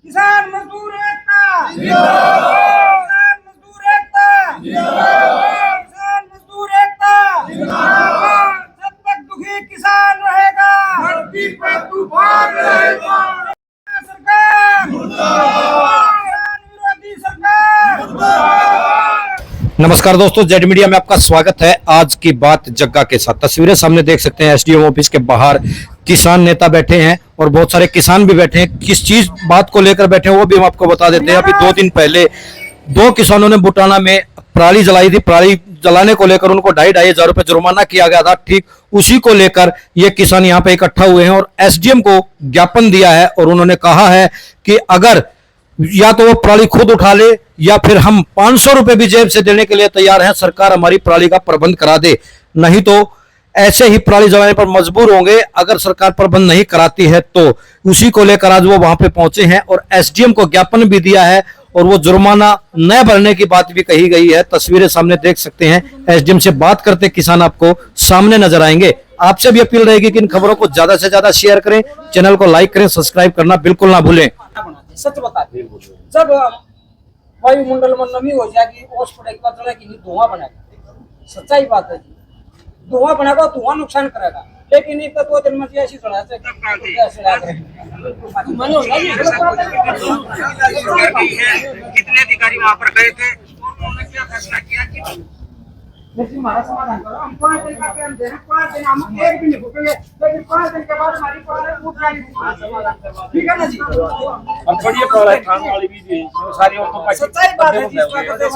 किसान मजदूर एकता जिंदाबाद, किसान मजदूर एकता जिंदाबाद, किसान मजदूर एकता जिंदाबाद। जब तक दुखी किसान रहेगा धरती पे तूफान रहेगा। सरकार मुर्दाबाद, किसान विरोधी सरकार मुर्दाबाद। नमस्कार दोस्तों, जेड मीडिया में आपका स्वागत है। आज की बात जग्गा के साथ तस्वीरें सामने देख सकते हैं। एसडीएम ऑफिस के बाहर किसान नेता बैठे हैं और बहुत सारे किसान भी बैठे हैं। किस चीज बात को लेकर बैठे हैं वो भी हम आपको बता देते हैं। अभी 2 दिन पहले 2 किसानों ने बुटाना में पराली जलाई थी। पराली जलाने को लेकर उनको 2,500 हजार रुपए जुर्माना किया गया था। ठीक उसी को लेकर ये किसान यहाँ पे इकट्ठा हुए हैं और एसडीएम को ज्ञापन दिया है और उन्होंने कहा है कि अगर या तो वो पराली खुद उठा ले या फिर हम 500 रुपए भी जेब से देने के लिए तैयार हैं। सरकार हमारी पराली का प्रबंध करा दे, नहीं तो ऐसे ही पराली जलाने पर मजबूर होंगे। अगर सरकार प्रबंध नहीं कराती है तो उसी को लेकर आज वो वहां पे पहुंचे हैं और एसडीएम को ज्ञापन भी दिया है और वो जुर्माना न भरने की बात भी कही गई है। तस्वीरें सामने देख सकते हैं। एसडीएम से बात करते किसान आपको सामने नजर आएंगे। आपसे भी अपील रहेगी कि इन खबरों को ज्यादा से ज्यादा शेयर करें, चैनल को लाइक करें, सब्सक्राइब करना बिल्कुल ना भूलें। सच बताते जब वायुमंडल में नमी हो जाएगी, ओस पड़ेगा, चलेगी, धुआं बनेगा। सच्चाई बात है जी, धुआं बनेगा, धुआं नुकसान करेगा। लेकिन एक 2 दिन में ऐसी चढ़ा कितने अधिकारी वहाँ पर गए थे, उन्होंने क्या फैसला किया कि लेकिन हमारा समाधान करो। हम 5 दिन का टाइम दे रहे हैं, 5 दिन हम 1 भी नहीं भूखेंगे, लेकिन 5 दिन के बाद हमारी पराली उठ जाएगी। ठीक है ना जी? अब थोड़ी ये पराली खाने वाली भी सारी औरतों का सच्चाई बात है जी। इसका कहते हैं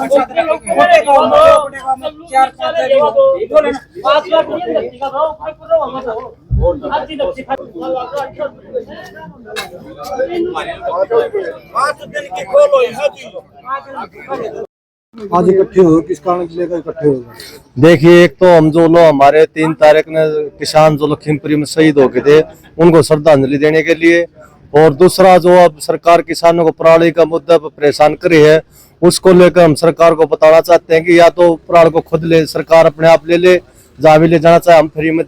आज इकट्ठे हो, किस कारण के लिए इकट्ठे हो गए? देखिए, एक तो हम जो लोग हमारे 3 तारीख ने किसान जो लखीमपुरी में शहीद हो गए थे उनको श्रद्धांजलि देने के लिए, और दूसरा जो अब सरकार किसानों को पराली का मुद्दा पर परेशान करी है उसको लेकर हम सरकार को बताना चाहते हैं कि या तो पराली को खुद ले, सरकार अपने आप ले ले, जहाँ भी ले जाना चाहे हम फ्री में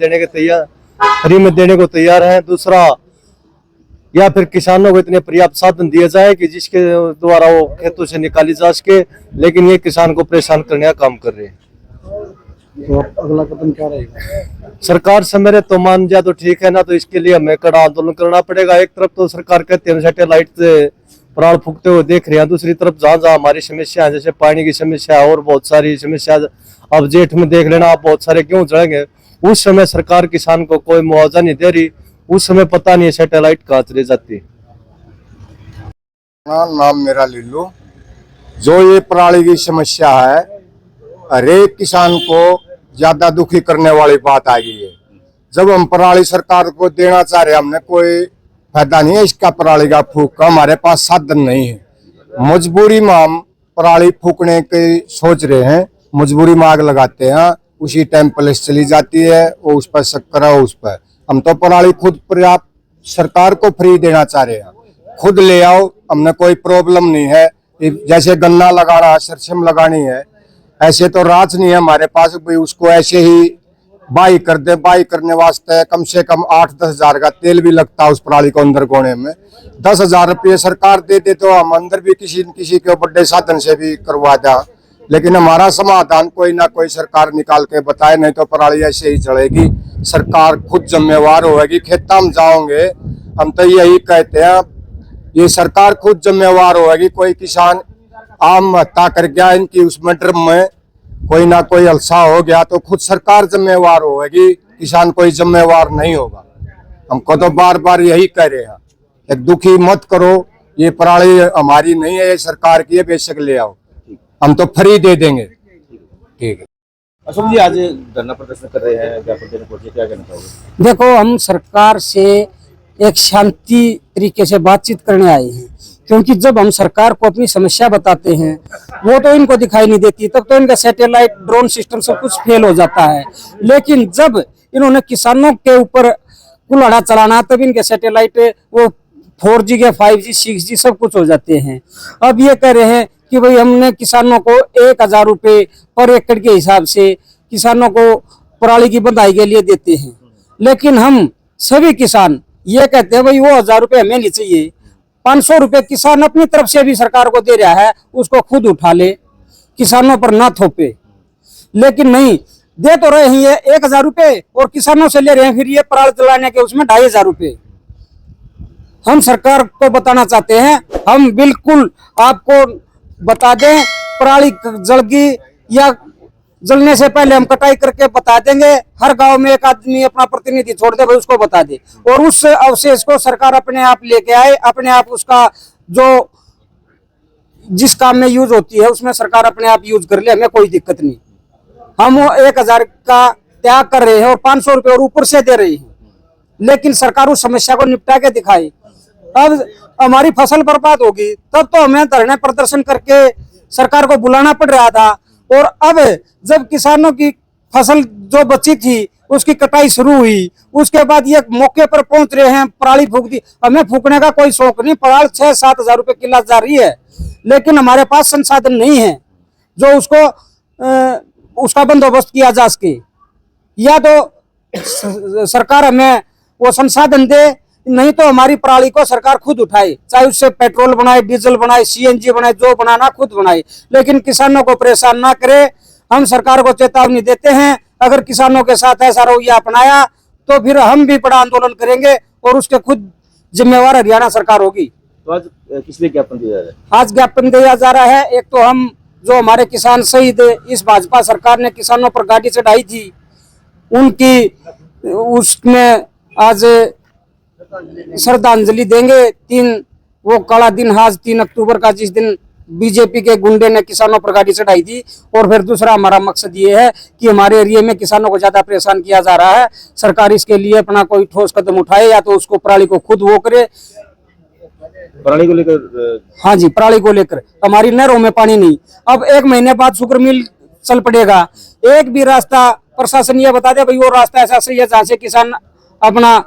देने को तैयार हैं। दूसरा, या फिर किसानों को इतने पर्याप्त साधन दिए जाए कि जिसके द्वारा वो खेतों से निकाली जा सके, लेकिन ये किसान को परेशान करने का काम कर रहे हैं। तो अगला कदम क्या रहेगा? सरकार से मेरे तो मान जाए तो ठीक है, ना तो इसके लिए हमें कड़ा आंदोलन करना पड़ेगा। एक तरफ तो सरकार कहते हैं सैटेलाइट से पराल फूकते हुए देख रहे हैं, दूसरी तरफ जहाँ जहाँ हमारी समस्या है, जैसे पानी की समस्या है और बहुत सारी समस्या, अब जेठ में देख लेना आप बहुत सारे क्यों जड़ेंगे। उस समय सरकार किसान को कोई मुआवजा नहीं दे रही, उस समय पता नहीं सैटेलाइट कहाँ चली जाती। नाम मेरा लिल्लू। जो ये पराली की समस्या है, हर एक किसान को ज्यादा दुखी करने वाली बात आ गई है। जब हम पराली सरकार को देना चाह रहे हैं, हमने कोई फायदा नहीं है इसका पराली का फूक का, हमारे पास साधन नहीं है। मजबूरी में हम पराली फूकने की सोच रहे हैं, मजबूरी में आग लगाते हैं, उसी टाइम पुलिस चली जाती है, वो उस पर शक करा उस पर। हम तो पराली खुद पर्याप्त सरकार को फ्री देना चाह रहे हैं, खुद ले आओ, हमने कोई प्रॉब्लम नहीं है। जैसे गन्ना लगाना, सरसों लगानी है, ऐसे तो राज नहीं है हमारे पास भी उसको ऐसे ही बाई कर दे। बाई करने वास्ते कम से कम 8-10 हजार का तेल भी लगता है उस पराली को अंदर कोने में। 10,000 रुपये सरकार देते तो हम अंदर भी किसी के बड़े साधन से भी करवा दें, लेकिन हमारा समाधान कोई ना कोई सरकार निकाल के बताए, नहीं तो पराली ऐसे ही चलेगी। सरकार खुद जिम्मेवार होगी। खेता में जाओगे हम तो यही कहते हैं, ये सरकार खुद जिम्मेवार होगी। कोई किसान आम हत्या कर गया, इनकी उस मैटर में कोई ना कोई हलसा हो गया तो खुद सरकार जिम्मेवार होगी, किसान कोई जिम्मेवार नहीं होगा। हमको तो बार बार यही कह रहे हैं, एक दुखी मत करो, ये पराली हमारी नहीं है, ये सरकार की है, बेशक ले आओ, हम तो फ्री दे देंगे। ठीक है। अशोक जी, आज धरना प्रदर्शन कर रहे हैं, ज्ञापन देने पहुंचे, क्या कहना चाहोगे? देखो, हम सरकार से एक शांति तरीके से बातचीत करने आए हैं, क्योंकि जब हम सरकार को अपनी समस्या बताते हैं वो तो इनको दिखाई नहीं देती, तब तो इनका सैटेलाइट, ड्रोन सिस्टम सब कुछ फेल हो जाता है। लेकिन जब इन्होंने किसानों के ऊपर कुल्हाड़ा चलाना, तब इनके सैटेलाइट वो 4G के 5G 6G सब कुछ हो जाते हैं। अब ये कह रहे हैं कि भाई हमने किसानों को 1,000 रुपये पर एकड़ के हिसाब से किसानों को पराली की बंधाई के लिए देते हैं, लेकिन हम सभी किसान ये कहते हैं भाई वो 1,000 रुपये हमें नहीं चाहिए, 500 रुपए किसान अपनी तरफ से भी सरकार को दे रहा है, उसको खुद उठा ले, किसानों पर ना थोपे। लेकिन नहीं, दे तो रहे हैं 1000 रुपए और किसानों से ले रहे हैं फिर ये पराल जलाने के उसमें 2500 रुपए। हम सरकार को बताना चाहते हैं, हम बिल्कुल आपको बता दें, पराली जलगी या जलने से पहले हम कटाई करके बता देंगे। हर गांव में एक आदमी अपना प्रतिनिधि छोड़ दे भाई, उसको बता दे, और उस अवशेष को सरकार अपने आप लेके आए, अपने आप उसका जो जिस काम में यूज होती है उसमें सरकार अपने आप यूज कर ले, हमें कोई दिक्कत नहीं। हम 1000 का त्याग कर रहे हैं और 500 रुपए और ऊपर से दे रहे हैं, लेकिन सरकार उस समस्या को निपटा के दिखाए। अब हमारी फसल बर्बाद होगी तब तो हमें धरने प्रदर्शन करके सरकार को बुलाना पड़ रहा था, और अब जब किसानों की फसल जो बची थी उसकी कटाई शुरू हुई, उसके बाद ये मौके पर पहुंच रहे हैं, पराली फूक दी। हमें फूकने का कोई शौक नहीं, पराल 6-7 हजार रुपए किलो जा रही है, लेकिन हमारे पास संसाधन नहीं है जो उसका बंदोबस्त किया जा सके। या तो सरकार हमें वो संसाधन दे, नहीं तो हमारी पराली को सरकार खुद उठाए, चाहे उससे पेट्रोल बनाए, डीजल बनाए, सीएनजी बनाए, जो बनाना खुद बनाए, लेकिन किसानों को परेशान ना करे। हम सरकार को चेतावनी देते हैं, अगर किसानों के साथ ऐसा रवैया अपनाया तो फिर हम भी बड़ा आंदोलन करेंगे और उसके खुद जिम्मेवार हरियाणा सरकार होगी। तो आज किस लिए ज्ञापन दिया जा रहा है? आज ज्ञापन दिया जा रहा है, एक तो हम जो हमारे किसान शहीद इस भाजपा सरकार ने किसानों पर गाड़ी चढ़ाई थी, उनकी उसमें आज श्रद्धांजलि देंगे। वो काला दिन आज 3 अक्टूबर का, जिस दिन बीजेपी के गुंडे ने किसानों पर गाड़ी चढ़ाई थी। और फिर दूसरा हमारा मकसद ये है कि हमारे एरिया में किसानों को ज्यादा परेशान किया जा रहा है, सरकार इसके लिए अपना कोई ठोस कदम उठाए, या तो उसको पराली को खुद वो करे। पराली को लेकर? हाँ जी, पराली को लेकर हमारी नहरों में पानी नहीं। अब 1 महीने बाद शुगर मिल चल पड़ेगा, एक भी रास्ता प्रशासन ये बता दे भाई वो रास्ता ऐसा सही है जहाँ से किसान अपना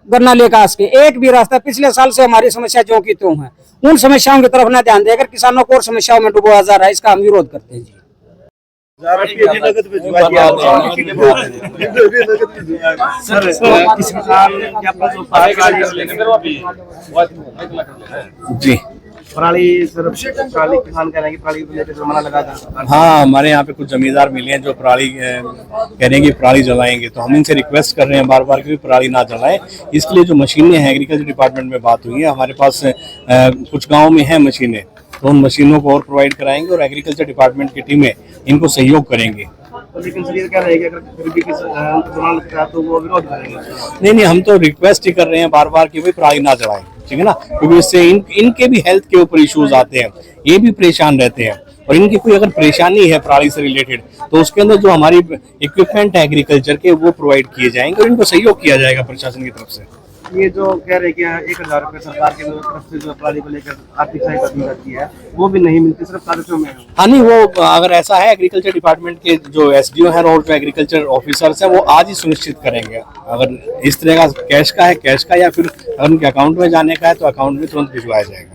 गन्ना लेकर आ सके। एक भी रास्ता, पिछले साल से हमारी समस्या जो की त्यों है, उन समस्याओं की तरफ न ध्यान देकर किसानों को और समस्याओं में डुबोया जा रहा है, इसका हम विरोध करते हैं जी। जी, पराली किसान कह रहे हैं कि पराली को लेकर जुर्माना लगा था। हाँ, हमारे यहाँ पे कुछ जमींदार मिले हैं जो पराली कह रहे हैं कि पराली जलाएंगे, तो हम इनसे रिक्वेस्ट कर रहे हैं बार बार कि पराली ना जलाएं। इसके लिए जो मशीनें हैं, एग्रीकल्चर डिपार्टमेंट में बात हुई है, हमारे पास कुछ गाँव में हैं मशीनें, तो उन मशीनों को और प्रोवाइड कराएंगे और एग्रीकल्चर डिपार्टमेंट की टीमें इनको सहयोग करेंगे। लेकिन सर ये कह रहे हैं कि अगर फिर भी जुर्माना लगता है तो वो विरोध करेंगे। नहीं, हम तो रिक्वेस्ट ही कर रहे हैं बार बार कि भाई पराली ना जलाएं, ठीक है ना, क्योंकि इससे इनके भी हेल्थ के ऊपर इश्यूज आते हैं, ये भी परेशान रहते हैं, और इनकी कोई अगर परेशानी है पराली से रिलेटेड तो उसके अंदर जो हमारी इक्विपमेंट है एग्रीकल्चर के वो प्रोवाइड किए जाएंगे और इनको सहयोग किया जाएगा प्रशासन की तरफ से। ये जो कह रहे हैं कि 1000 रुपए सरकार की तरफ से जो पराली को लेकर आर्थिक सहायता दी जाती है वो भी नहीं मिलती, सिर्फ कागजों में। हाँ नहीं, वो अगर ऐसा है एग्रीकल्चर डिपार्टमेंट के जो एसडीओ हैं और जो एग्रीकल्चर ऑफिसर्स हैं वो आज ही सुनिश्चित करेंगे। अगर इस तरह का कैश का है कैश का, या फिर अगर उनके अकाउंट में जाने का है तो अकाउंट में तुरंत भिजवाया जाएगा।